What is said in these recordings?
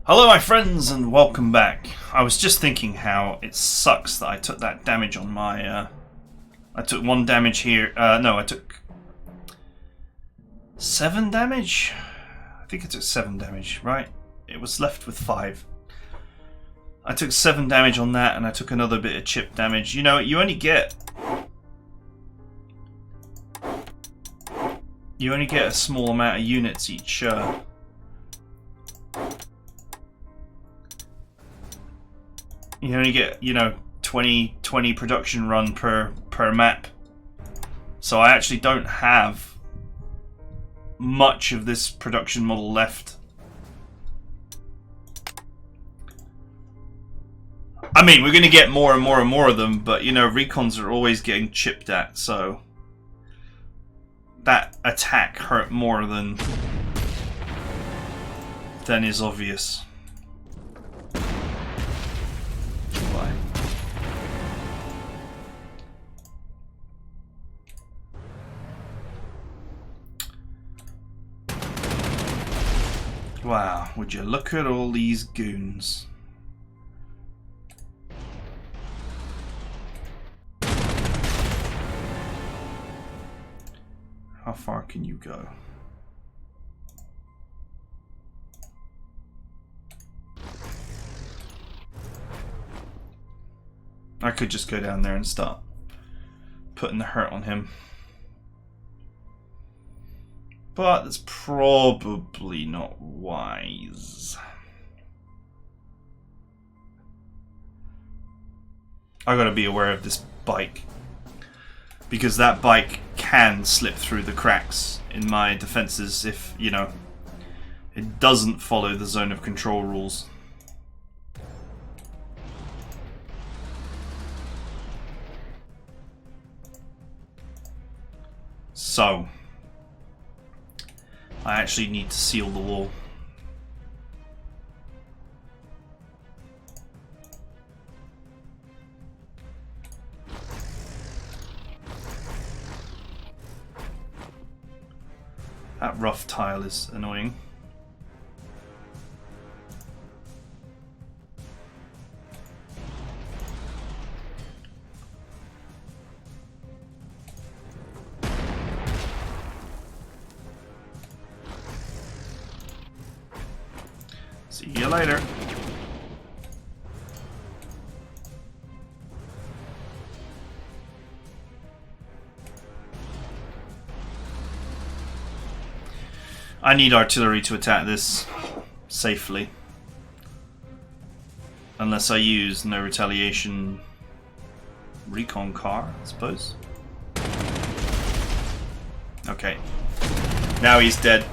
Hello my friends and welcome back. I was just thinking how it sucks that I took that damage on my, I took 1 damage here, no I took 7 damage? I think I took 7 damage, right? It was left with 5. I took 7 damage on that and I took another bit of chip damage. You know, you only get a small amount of units each, you only get, 20 production run per map. So I actually don't have much of this production model left. I mean, we're going to get more and more and more of them, but, recons are always getting chipped at, so that attack hurt more than is obvious. Wow, would you look at all these goons? How far can you go? I could just go down there and start putting the hurt on him. But that's probably not wise. I gotta be aware of this bike, because that bike can slip through the cracks in my defenses if, it doesn't follow the zone of control rules. So I actually need to seal the wall. That rough tile is annoying. See you later. I need artillery to attack this safely. Unless I use no retaliation recon car, I suppose. Okay. Now he's dead.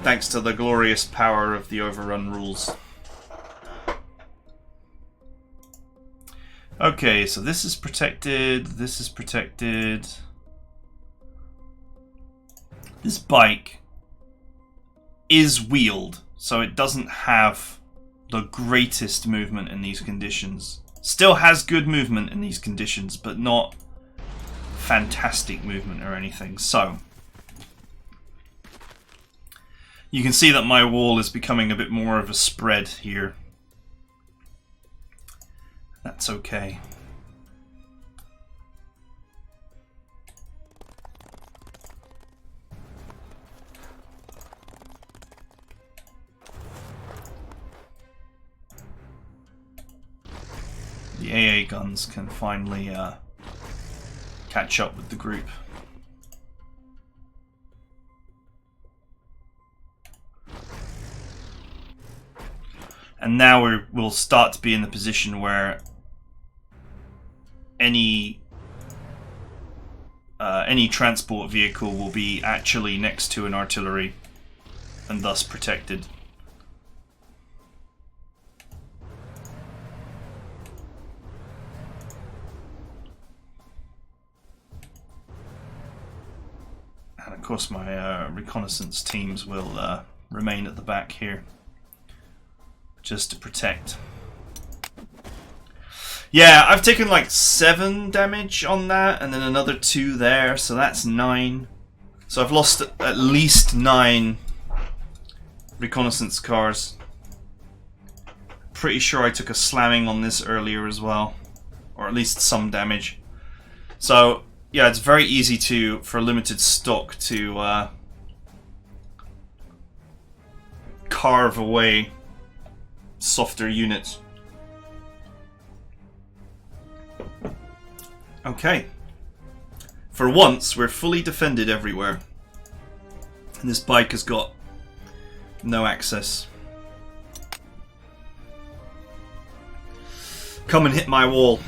Thanks to the glorious power of the overrun rules. Okay, so this is protected, this is protected. This bike is wheeled, so it doesn't have the greatest movement in these conditions. Still has good movement in these conditions, but not fantastic movement or anything. So you can see that my wall is becoming a bit more of a spread here. That's okay. The AA guns can finally catch up with the group. And now we'll start to be in the position where any transport vehicle will be actually next to an artillery and thus protected. And of course my reconnaissance teams will remain at the back here, just to protect. Yeah, I've taken like 7 damage on that, and then another 2 there, so that's 9. So I've lost at least 9 reconnaissance cars. pretty sure I took a slamming on this earlier as well. Or at least some damage. So, yeah, it's very easy to, for limited stock, to carve away softer units. Okay. For once, we're fully defended everywhere. And this bike has got no access. Come and hit my wall.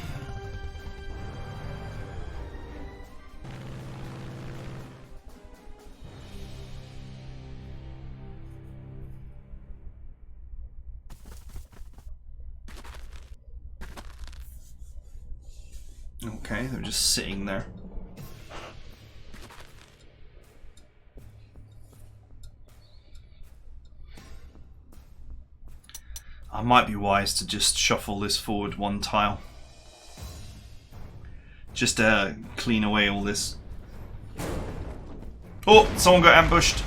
Okay, they're just sitting there. I might be wise to just shuffle this forward one tile. Just to clean away all this. Oh, someone got ambushed.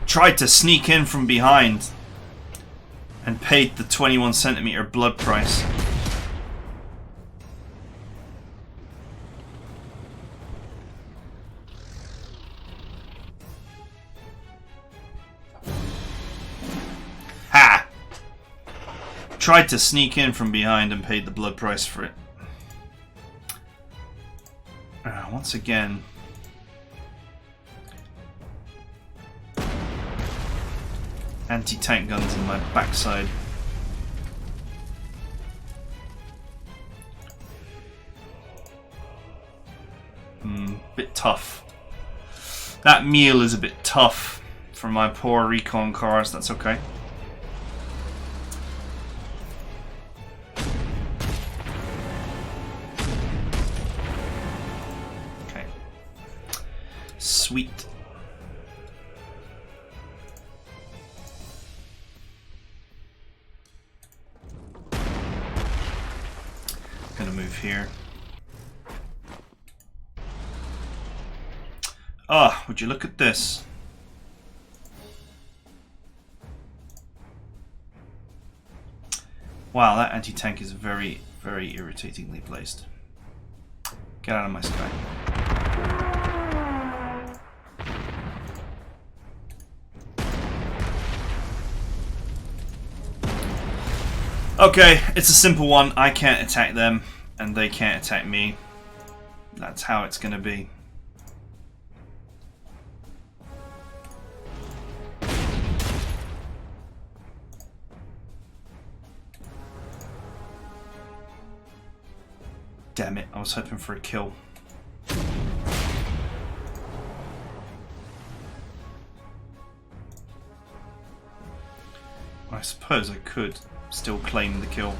Tried to sneak in from behind and paid the 21 centimeter blood price. Ha! Tried to sneak in from behind and paid the blood price for it. Once again. Anti-tank guns in my backside. Bit tough. That meal is a bit tough for my poor recon cars. That's okay. Okay. Sweet. Gonna move here. Ah, would you look at this? Wow, that anti-tank is very, very irritatingly placed. Get out of my sky. Okay, it's a simple one. I can't attack them, and they can't attack me. That's how it's gonna be. Damn it, I was hoping for a kill. I suppose I could still claim the kill.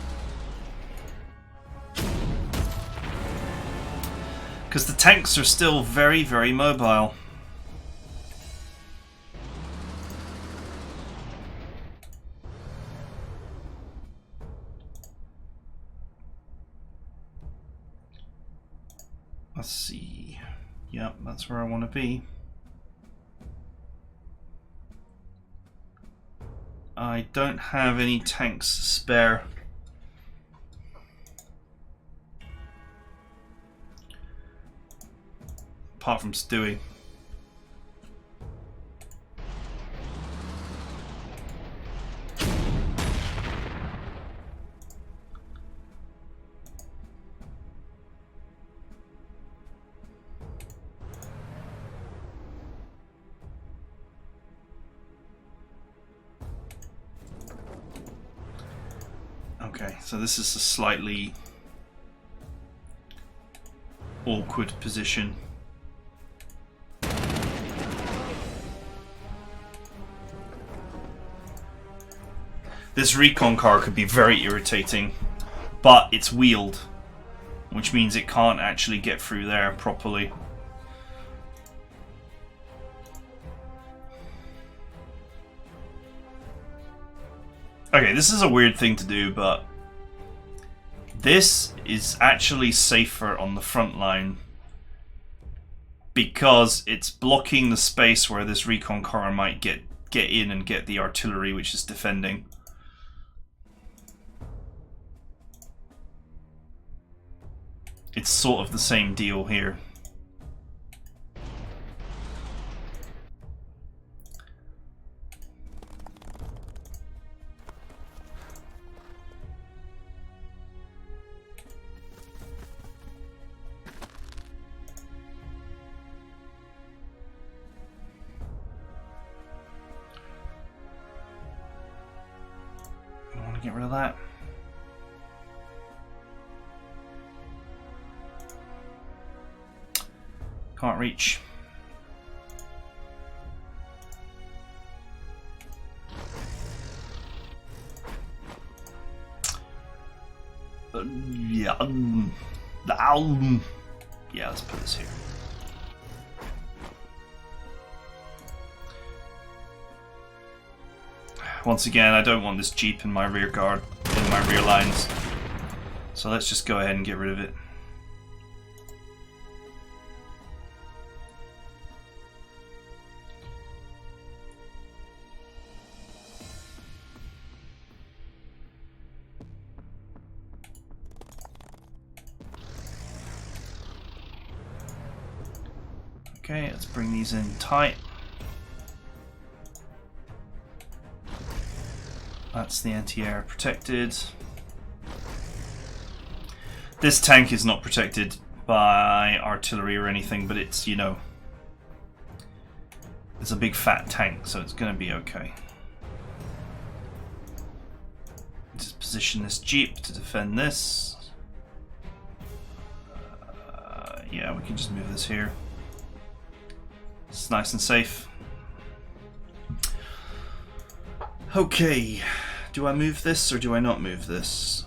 Because the tanks are still very, very mobile. Let's see. Yep, that's where I want to be. I don't have any tanks spare. Apart from Stewie. Okay, so this is a slightly awkward position. This recon car could be very irritating, but it's wheeled, which means it can't actually get through there properly. Okay, this is a weird thing to do, but this is actually safer on the front line because it's blocking the space where this recon car might get get in and get the artillery, which is defending. It's sort of the same deal here. I want to get rid of that. Can't reach. Yeah. Yeah, let's put this here. Once again, I don't want this Jeep in my rear guard, in my rear lines. So let's just go ahead and get rid of it. Okay, let's bring these in tight. That's the anti-air protected. This tank is not protected by artillery or anything, but it's, you know, it's a big fat tank, so it's going to be okay. Just position this Jeep to defend this. Yeah, we can just move this here. It's nice and safe. Okay, do I move this or do I not move this?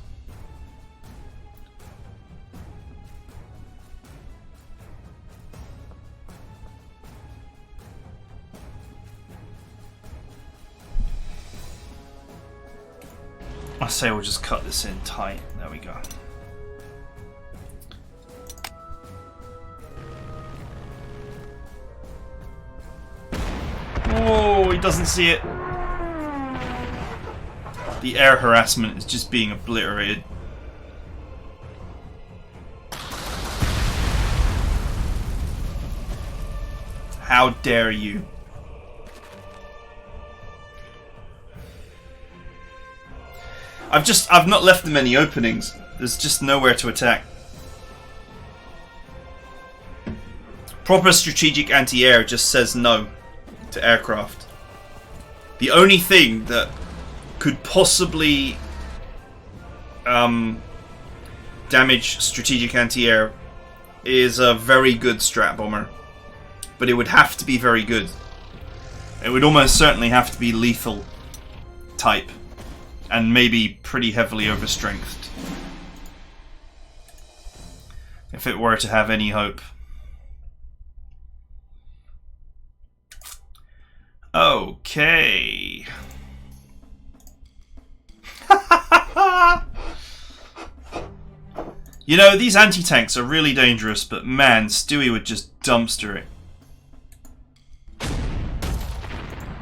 I say we'll just cut this in tight. There we go. Oh, he doesn't see it. The air harassment is just being obliterated. How dare you? I've not left them any openings. There's just nowhere to attack. Proper strategic anti-air just says no to aircraft. The only thing that could possibly damage strategic anti-air is a very good strat bomber, but it would have to be very good. It would almost certainly have to be lethal type, and maybe pretty heavily overstrengthed if it were to have any hope. Okay. You know, these anti-tanks are really dangerous, but man, Stewie would just dumpster it.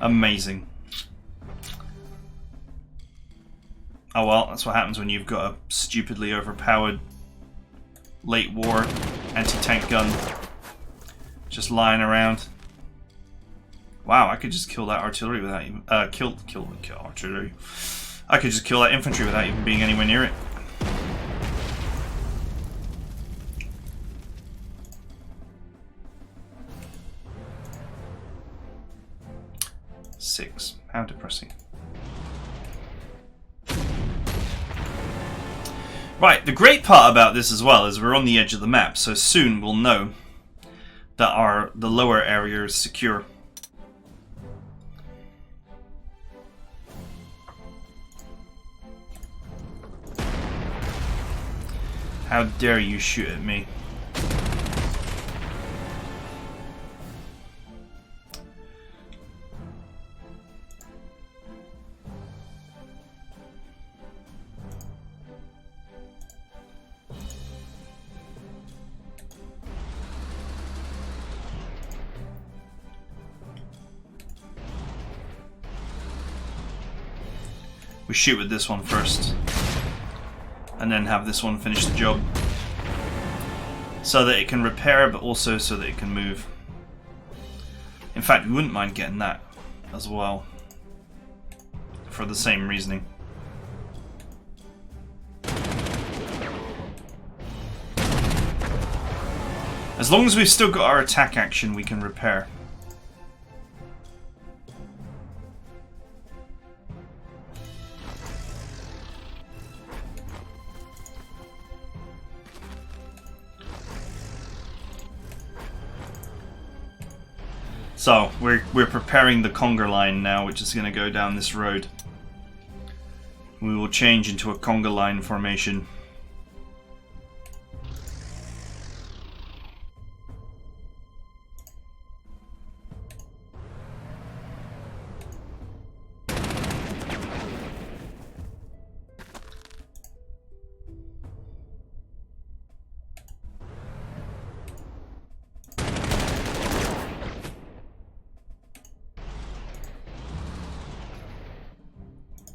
Amazing. Oh well, that's what happens when you've got a stupidly overpowered late war anti-tank gun just lying around. Wow, I could just kill that artillery without even kill artillery. I could just kill that infantry without even being anywhere near it. Six. How depressing. Right, the great part about this as well is we're on the edge of the map, so soon we'll know that the lower area is secure. How dare you shoot at me? We shoot with this one first, and then have this one finish the job. So that it can repair, but also so that it can move. In fact, we wouldn't mind getting that as well, for the same reasoning. As long as we've still got our attack action, we can repair. So, we're preparing the conga line now, which is going to go down this road. We will change into a conga line formation.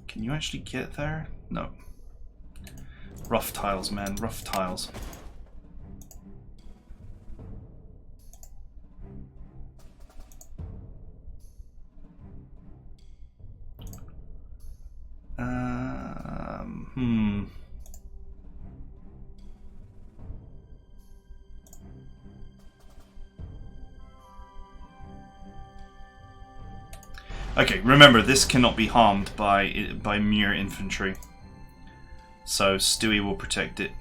Can you actually get there? No. Rough tiles, man. Rough tiles. Okay, remember, this cannot be harmed by mere infantry. So Stewie will protect it.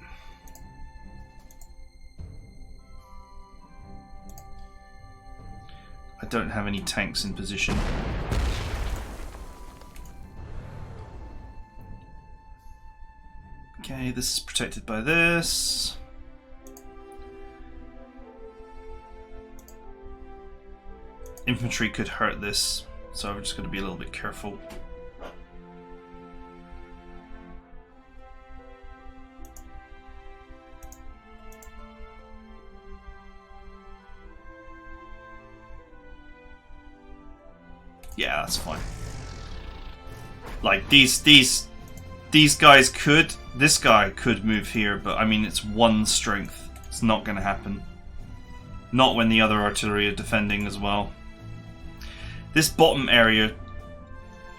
I don't have any tanks in position. Okay, this is protected by this. Infantry could hurt this. So we're just going to be a little bit careful. Yeah, that's fine. Like these guys could, this guy could move here, but I mean it's one strength. It's not going to happen. Not when the other artillery are defending as well. This bottom area,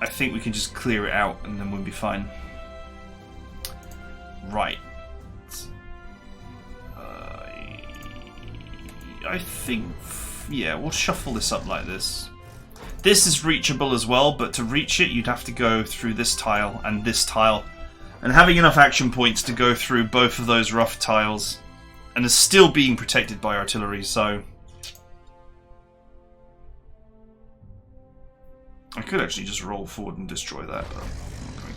I think we can just clear it out and then we'll be fine. Right. I think, yeah, we'll shuffle this up like this. This is reachable as well, but to reach it, you'd have to go through this tile and this tile. And having enough action points to go through both of those rough tiles, and is still being protected by artillery, so... I could actually just roll forward and destroy that, but I'm not going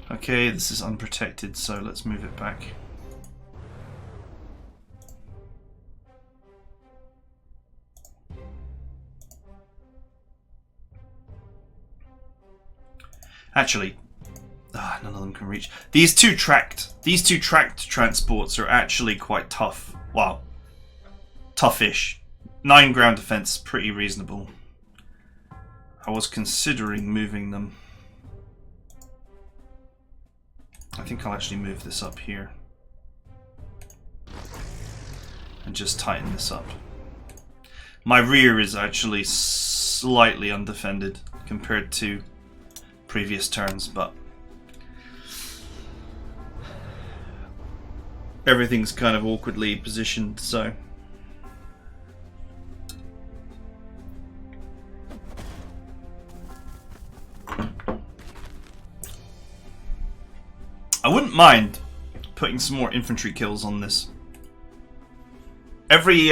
to. Okay, this is unprotected, so let's move it back. Actually, none of them can reach. These two tracked transports are actually quite tough. Wow, toughish. 9 ground defense, pretty reasonable. I was considering moving them. I think I'll actually move this up here. And just tighten this up. My rear is actually slightly undefended compared to previous turns, but everything's kind of awkwardly positioned, so... I wouldn't mind putting some more infantry kills on this. Every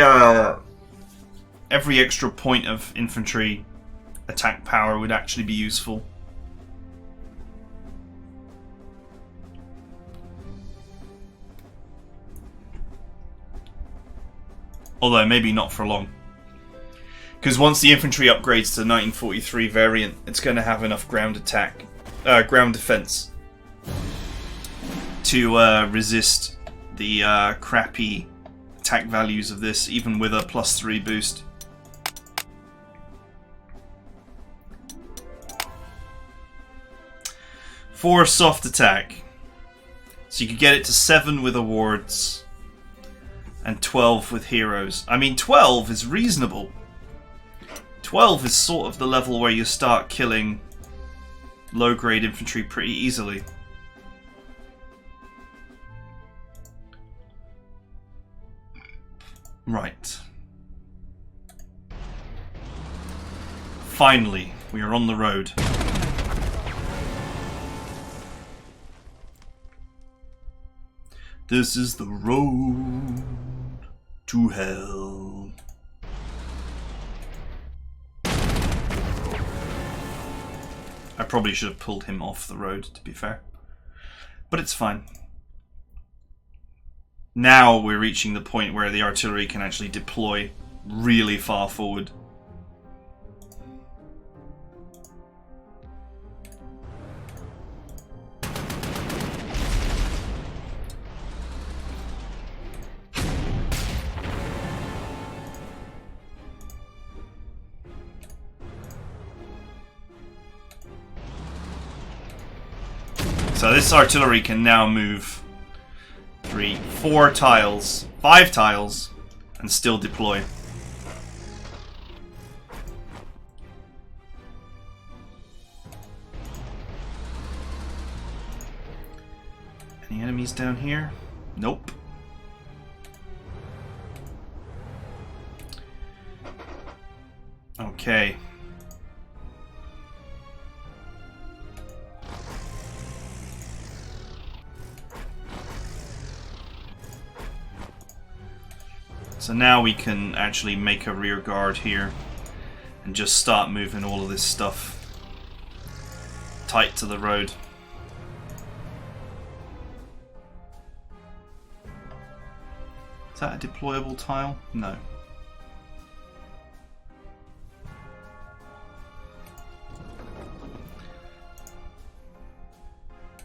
extra point of infantry attack power would actually be useful. Although maybe not for long. Because once the infantry upgrades to the 1943 variant, it's going to have enough ground defense to resist the crappy attack values of this, even with a +3 boost. 4 soft attack. So you could get it to 7 with awards and 12 with heroes. I mean, 12 is reasonable. 12 is sort of the level where you start killing low-grade infantry pretty easily. Right. Finally, we are on the road. This is the road to hell. I probably should have pulled him off the road, to be fair. But it's fine. Now we're reaching the point where the artillery can actually deploy really far forward. So this artillery can now move 3, 4 tiles, 5 tiles, and still deploy. Any enemies down here? Nope. Okay. So now we can actually make a rear guard here and just start moving all of this stuff tight to the road. Is that a deployable tile? No.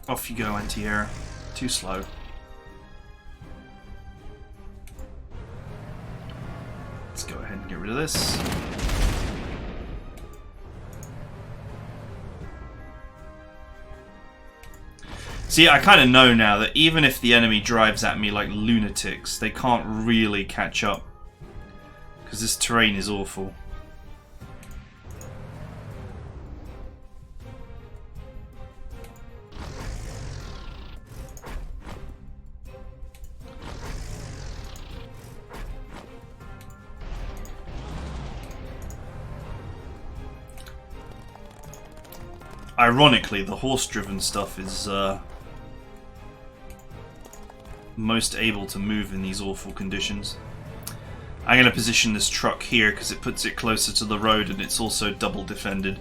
Off you go, anti-air. Too slow. Let's go ahead and get rid of this. See, I kind of know now that even if the enemy drives at me like lunatics, they can't really catch up. Because this terrain is awful. Ironically, the horse-driven stuff is most able to move in these awful conditions. I'm going to position this truck here because it puts it closer to the road and it's also double defended.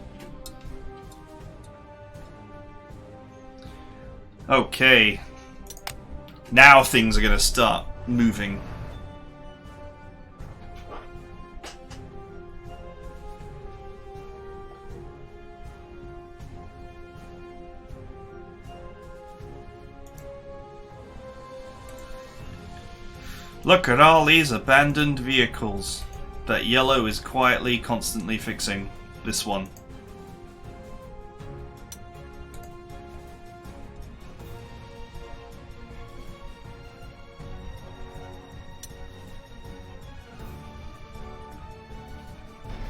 Okay. Now things are going to start moving. Look at all these abandoned vehicles that Yellow is quietly, constantly fixing. This one.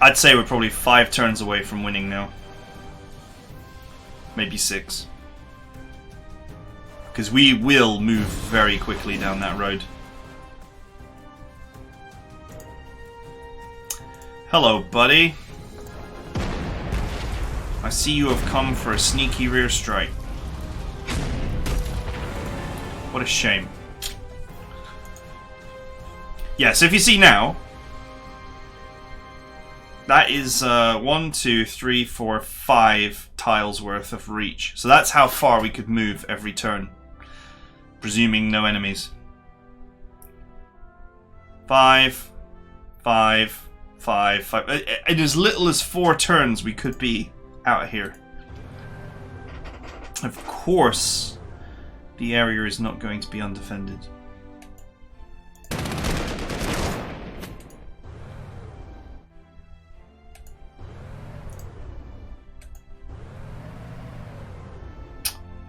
I'd say we're probably 5 turns away from winning now. Maybe 6. Because we will move very quickly down that road. Hello, buddy. I see you have come for a sneaky rear strike. What a shame. Yeah, so if you see now, that is 1, 2, 3, 4, 5 tiles worth of reach. So that's how far we could move every turn, presuming no enemies. 5, 5, 5, 5. In as little as 4 turns, we could be out of here. Of course, the area is not going to be undefended.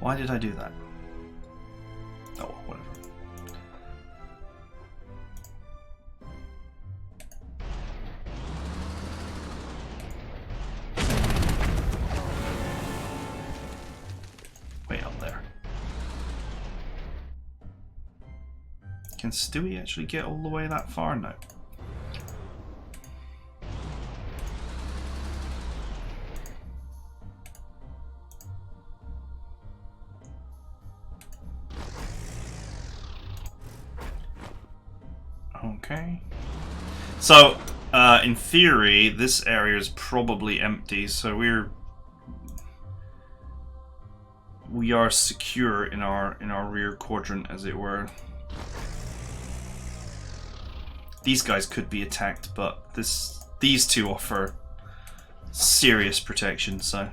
Why did I do that? Oh, whatever. Way up there. Can Stewie actually get all the way that far now? Okay. So, in theory, this area is probably empty, so we are secure in our rear quadrant, as it were. These guys could be attacked, but these two offer serious protection, so.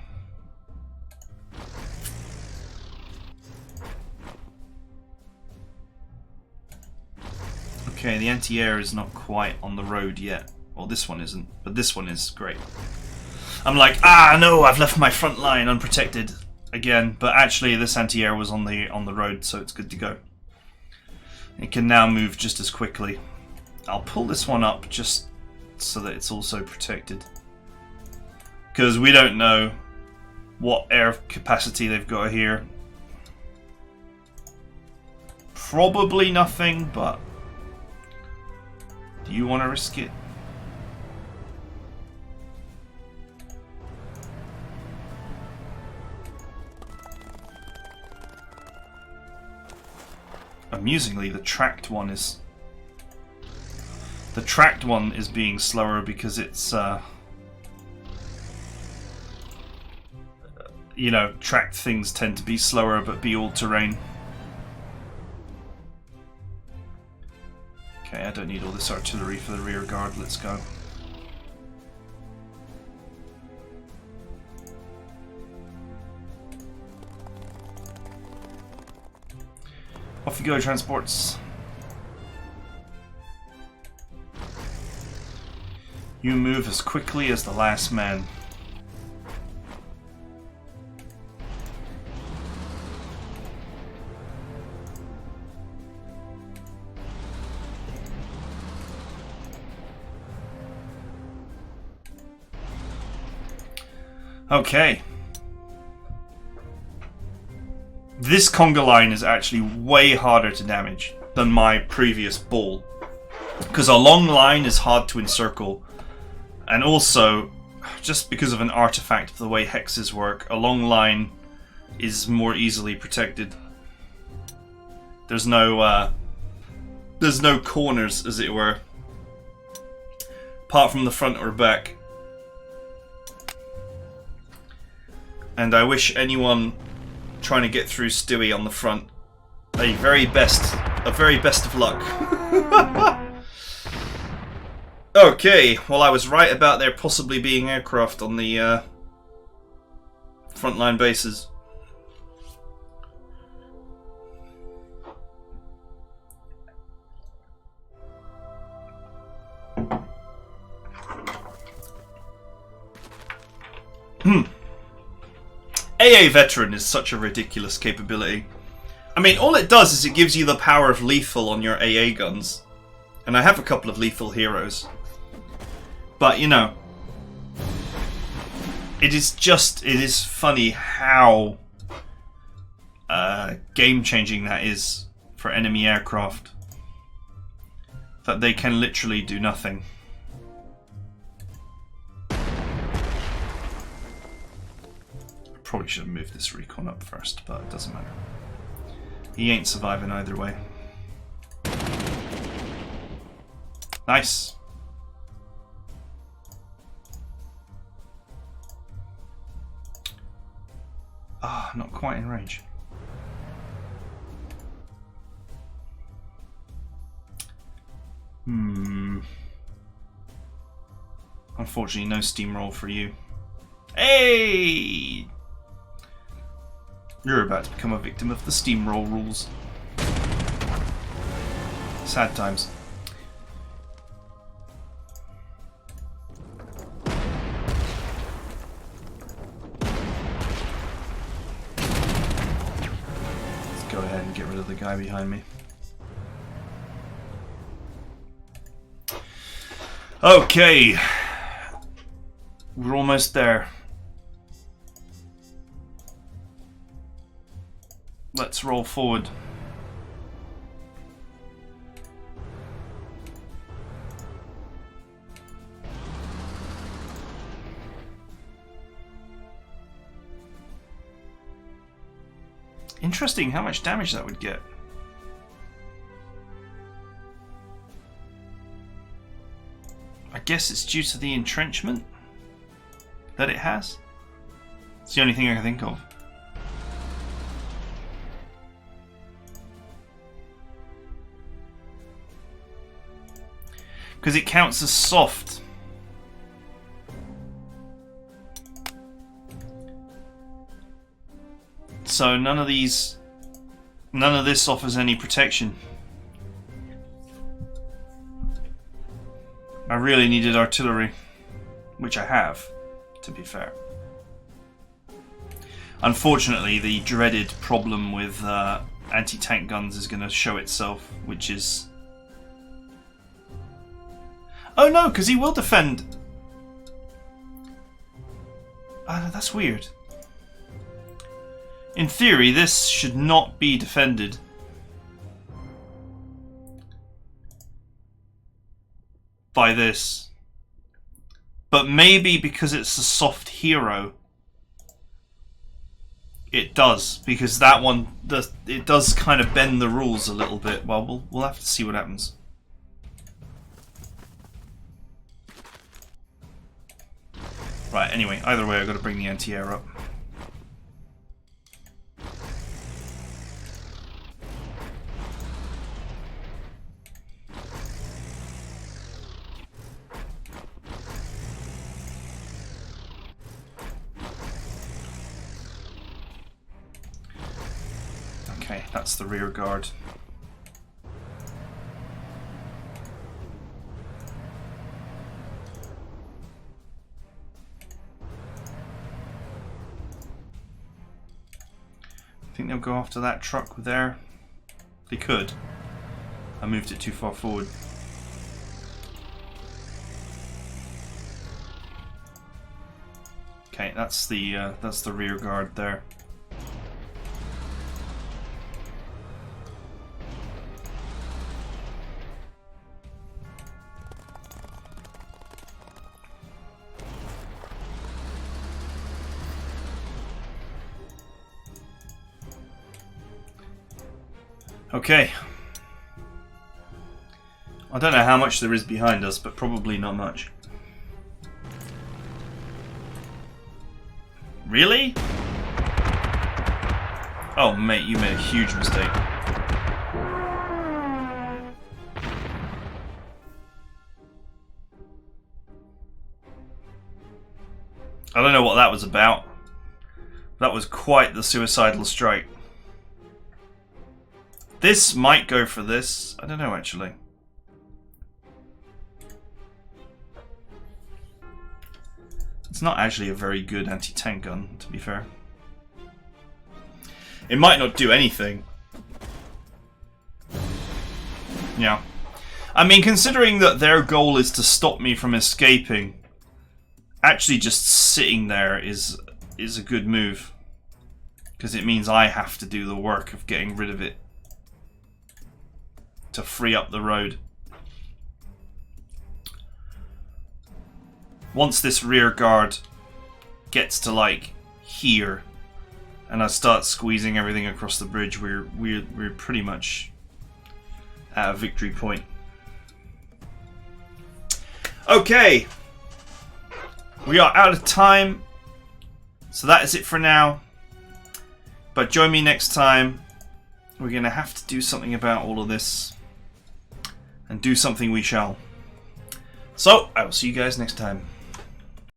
Okay, the anti-air is not quite on the road yet. Well, this one isn't, but this one is great. I'm like, ah, no, I've left my front line unprotected again, but actually this anti-air was on the road, so it's good to go. It can now move just as quickly. I'll pull this one up just so that it's also protected, because we don't know what air capacity they've got here. Probably nothing, but do you want to risk it? Amusingly, the tracked one is being slower because it's you know, tracked things tend to be slower but be all terrain. Okay, I don't need all this artillery for the rear guard, let's go. Off you go, transports. You move as quickly as the last man. Okay. This conga line is actually way harder to damage than my previous ball, because a long line is hard to encircle, and also, just because of an artifact of the way hexes work, a long line is more easily protected. There's no corners, as it were, apart from the front or back. And I wish anyone trying to get through Stewie on the front a very best of luck. Okay, well, I was right about there possibly being aircraft on the frontline bases. AA Veteran is such a ridiculous capability. I mean, all it does is it gives you the power of lethal on your AA guns. And I have a couple of lethal heroes. But, you know, it is funny how game-changing that is for enemy aircraft. That they can literally do nothing. Probably should have moved this recon up first, but it doesn't matter. He ain't surviving either way. Nice. Ah, not quite in range. Unfortunately, no steamroll for you. Hey! You're about to become a victim of the steamroll rules. Sad times. get rid of the guy behind me. Okay. We're almost there. Let's roll forward. Interesting how much damage that would get. I guess it's due to the entrenchment that it has. It's the only thing I can think of. Because it counts as soft. So none of this offers any protection. I really needed artillery, which I have, to be fair. Unfortunately, the dreaded problem with anti-tank guns is going to show itself, which is... Oh no, because he will defend. That's weird. In theory, this should not be defended. By this. But maybe because it's a soft hero, it does. Because that one, it does kind of bend the rules a little bit. Well, we'll have to see what happens. Right, anyway, either way, I've got to bring the anti-air up. Okay, that's the rear guard. I think they'll go after that truck there. They could. I moved it too far forward. Okay, that's the rear guard there. Okay. I don't know how much there is behind us, but probably not much. Really? Oh, mate, you made a huge mistake. I don't know what that was about. That was quite the suicidal strike. This might go for this. I don't know, actually. It's not actually a very good anti-tank gun, to be fair. It might not do anything. Yeah. I mean, considering that their goal is to stop me from escaping, actually just sitting there is a good move. Because it means I have to do the work of getting rid of it. To free up the road. Once this rear guard gets to like here, and I start squeezing everything across the bridge, we're pretty much at a victory point. Okay, we are out of time, so that is it for now. But join me next time. We're gonna have to do something about all of this. And do something we shall. So, I will see you guys next time.